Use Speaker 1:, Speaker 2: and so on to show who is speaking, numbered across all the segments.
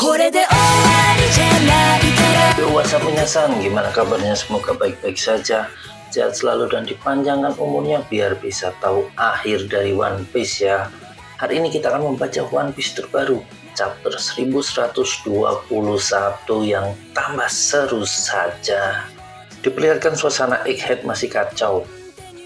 Speaker 1: Yo, WhatsApp Minasan, gimana kabarnya? Semoga baik-baik saja, sehat selalu dan dipanjangkan umurnya biar bisa tahu akhir dari One Piece ya. Hari ini kita akan membaca One Piece terbaru, chapter 1121 yang tambah seru saja. Diperlihatkan suasana Egghead masih kacau.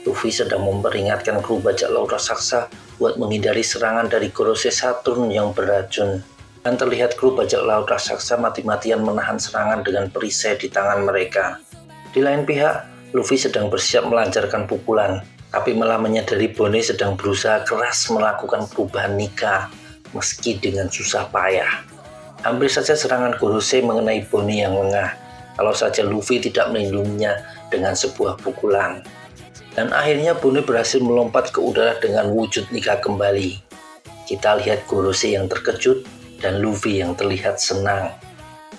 Speaker 1: Luffy sedang memperingatkan kru bajak laut raksasa buat menghindari serangan dari Gorosei Saturn yang beracun. Dan terlihat kru bajak laut raksasa mati-matian menahan serangan dengan perisai di tangan mereka. Di lain pihak, Luffy sedang bersiap melancarkan pukulan, tapi malah menyadari Bonnie sedang berusaha keras melakukan perubahan Nika, meski dengan susah payah. Hampir saja serangan Gorosei mengenai Bonnie yang lengah, kalau saja Luffy tidak melindunginya dengan sebuah pukulan. Dan akhirnya Bonnie berhasil melompat ke udara dengan wujud Nika kembali. Kita lihat Gorosei yang terkejut dan Luffy yang terlihat senang.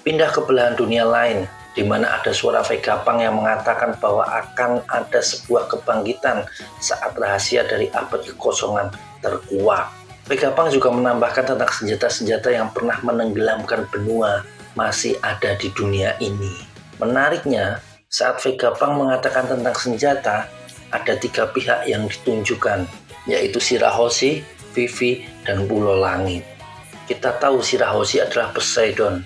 Speaker 1: Pindah ke belahan dunia lain, di mana ada suara Vegapunk yang mengatakan bahwa akan ada sebuah kebangkitan saat rahasia dari abad kekosongan terkuak. Vegapunk juga menambahkan tentang senjata-senjata yang pernah menenggelamkan benua masih ada di dunia ini. Menariknya, saat Vegapunk mengatakan tentang senjata, ada 3 pihak yang ditunjukkan, yaitu Shirahoshi, Vivi, dan Pulau Langit. Kita tahu Shirahoshi adalah Poseidon.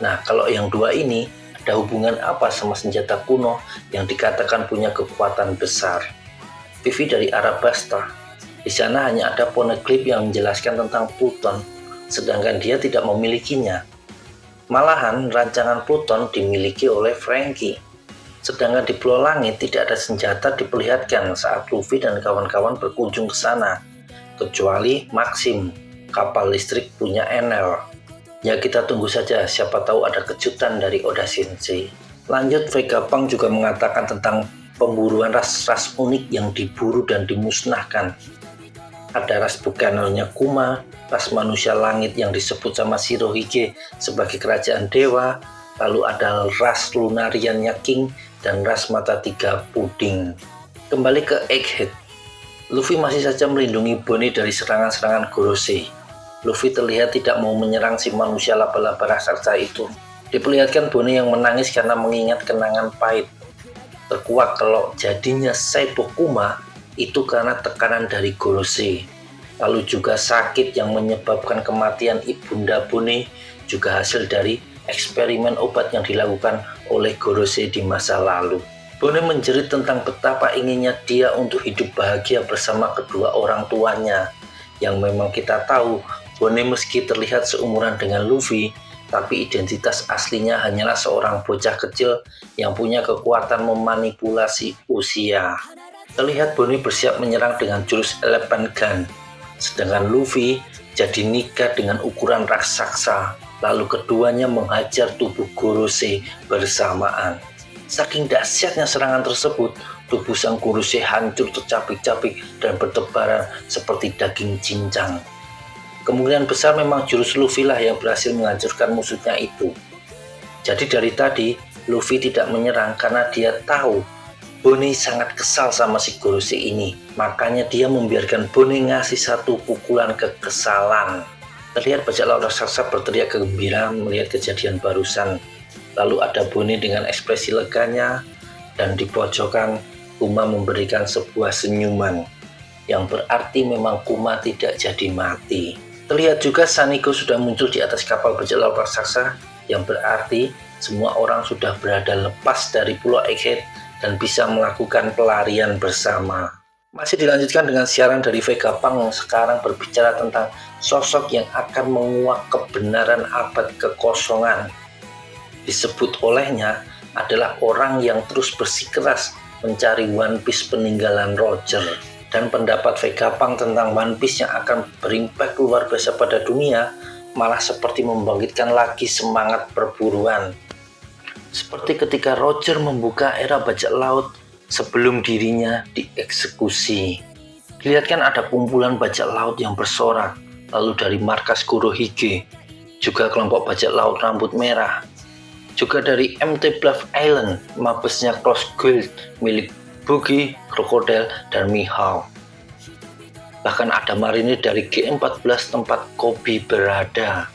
Speaker 1: Nah, kalau yang 2 ini ada hubungan apa sama senjata kuno yang dikatakan punya kekuatan besar? Vivi dari Arabasta. Di sana hanya ada poneglyph yang menjelaskan tentang Pluton, sedangkan dia tidak memilikinya. Malahan rancangan Pluton dimiliki oleh Franky. Sedangkan di Pulau Langit tidak ada senjata diperlihatkan saat Luffy dan kawan-kawan berkunjung ke sana, kecuali Maxim, kapal listrik punya Enel. Ya, kita tunggu saja, siapa tahu ada kejutan dari Oda Sensei. Lanjut, Vegapunk juga mengatakan tentang pemburuan ras-ras unik yang diburu dan dimusnahkan. Ada ras bukanernya Kuma, ras manusia langit yang disebut sama Shirohige sebagai kerajaan dewa, lalu ada ras lunariannya King, dan ras mata 3 puding. Kembali ke Egghead. Luffy masih saja melindungi Bonnie dari serangan-serangan Gorosei. Luffy terlihat tidak mau menyerang si manusia laba-laba raksasa itu. Diperlihatkan Bonnie yang menangis karena mengingat kenangan pahit. Terkuak kalau jadinya Saibo Kuma itu karena tekanan dari Gorosei. Lalu juga sakit yang menyebabkan kematian Ibunda Bonnie juga hasil dari eksperimen obat yang dilakukan oleh Gorosei di masa lalu. Bonnie menjerit tentang betapa inginnya dia untuk hidup bahagia bersama kedua orang tuanya. Yang memang kita tahu, Bonnie meski terlihat seumuran dengan Luffy, tapi identitas aslinya hanyalah seorang bocah kecil yang punya kekuatan memanipulasi usia. Terlihat Bonnie bersiap menyerang dengan jurus Elephant Gun, sedangkan Luffy jadi Nika dengan ukuran raksasa, lalu keduanya menghajar tubuh Gorosei bersamaan. Saking dahsyatnya serangan tersebut, tubuh sang Gorosei hancur tercapik-capik dan bertebaran seperti daging cincang. Kemungkinan besar memang jurus Luffy lah yang berhasil menghancurkan musuhnya itu. Jadi dari tadi, Luffy tidak menyerang karena dia tahu Bonnie sangat kesal sama si Gorosei ini. Makanya dia membiarkan Bonnie ngasih satu pukulan kekesalan. Terlihat bajak laut raksasa berteriak kegembiraan melihat kejadian barusan. Lalu ada Bonnie dengan ekspresi leganya, dan di pojokan Kuma memberikan sebuah senyuman, yang berarti memang Kuma tidak jadi mati. Terlihat juga Saniko sudah muncul di atas kapal bajak laut raksasa, yang berarti semua orang sudah berada lepas dari Pulau Egghead dan bisa melakukan pelarian bersama. Masih dilanjutkan dengan siaran dari Vegapunk yang sekarang berbicara tentang sosok yang akan menguak kebenaran abad kekosongan. Disebut olehnya adalah orang yang terus bersikeras mencari One Piece peninggalan Roger. Dan pendapat Vegapunk tentang One Piece yang akan berimpak luar biasa pada dunia malah seperti membangkitkan lagi semangat perburuan. Seperti ketika Roger membuka era bajak laut sebelum dirinya dieksekusi. Dilihatkan ada kumpulan bajak laut yang bersorak, lalu dari markas Kurohige, juga kelompok bajak laut rambut merah, juga dari MT Bluff Island, mabesnya Cross Guild milik Buggy, Crocodile, dan Mihawk. Bahkan ada marinir dari G14 tempat Kobe berada.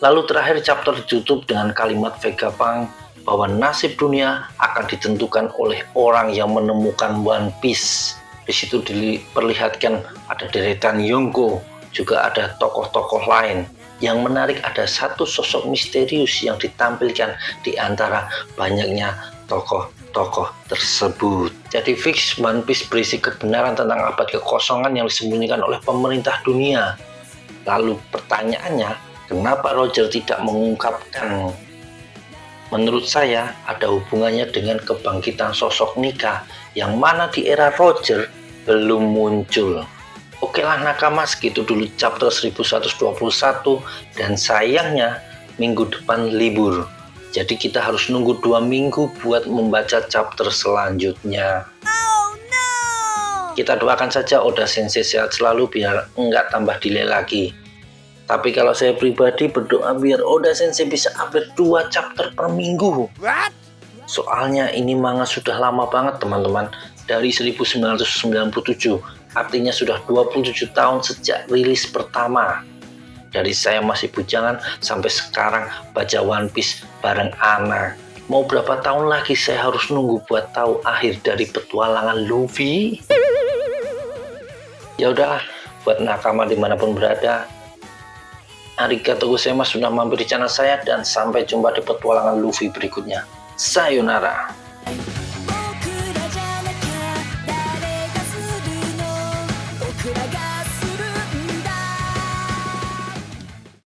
Speaker 1: Lalu terakhir chapter ditutup dengan kalimat Vegapunk bahwa nasib dunia akan ditentukan oleh orang yang menemukan One Piece. Di situ diperlihatkan ada deretan Yonko, juga ada tokoh-tokoh lain. Yang menarik ada satu sosok misterius yang ditampilkan di antara banyaknya tokoh-tokoh tersebut. Jadi fix One Piece berisi kebenaran tentang abad kekosongan yang disembunyikan oleh pemerintah dunia. Lalu pertanyaannya, kenapa Roger tidak mengungkapkan? Menurut saya ada hubungannya dengan kebangkitan sosok Nika yang mana di era Roger belum muncul. Oke lah nakama, segitu dulu chapter 1121 dan sayangnya minggu depan libur. Jadi kita harus nunggu 2 minggu buat membaca chapter selanjutnya.
Speaker 2: Oh no!
Speaker 1: Kita doakan saja Oda Sensei sehat selalu biar enggak tambah delay lagi. Tapi kalau saya pribadi berdoa biar Oda Sensei bisa update 2 chapter per minggu.
Speaker 2: What?
Speaker 1: Soalnya ini manga sudah lama banget teman-teman, dari 1997. Artinya sudah 27 tahun sejak rilis pertama. Dari saya masih bujangan sampai sekarang baca One Piece bareng Ana. Mau berapa tahun lagi saya harus nunggu buat tahu akhir dari petualangan Luffy? Ya udahlah, buat nakama dimanapun berada, arigatou gozaimasu sudah mampir di channel saya dan sampai jumpa di petualangan Luffy berikutnya. Sayonara.